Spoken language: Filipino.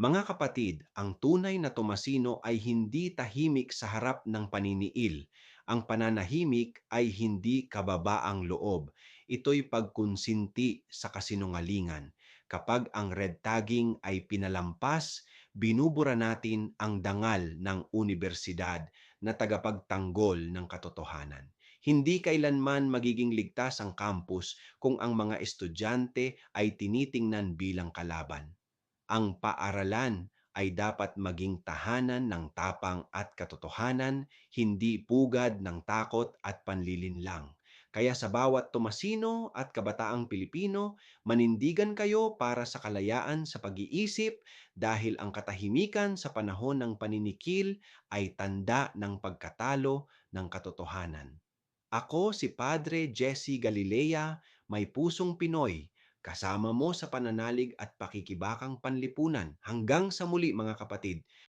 Mga kapatid, ang tunay na Tomasino ay hindi tahimik sa harap ng paniniil. Ang pananahimik ay hindi kababaang loob. Ito'y pagkonsinti sa kasinungalingan. Kapag ang red tagging ay pinalampas, binubura natin ang dangal ng unibersidad na tagapagtanggol ng katotohanan. Hindi kailanman magiging ligtas ang campus kung ang mga estudyante ay tinitingnan bilang kalaban. Ang paaralan ay dapat maging tahanan ng tapang at katotohanan, hindi pugad ng takot at panlilinlang. Kaya sa bawat Tomasino at kabataang Pilipino, manindigan kayo para sa kalayaan sa pag-iisip dahil ang katahimikan sa panahon ng paninikil ay tanda ng pagkatalo ng katotohanan. Ako si Padre Jesse Galilea, may pusong Pinoy, kasama mo sa pananalig at pakikibakang panlipunan. Hanggang sa muli mga kapatid.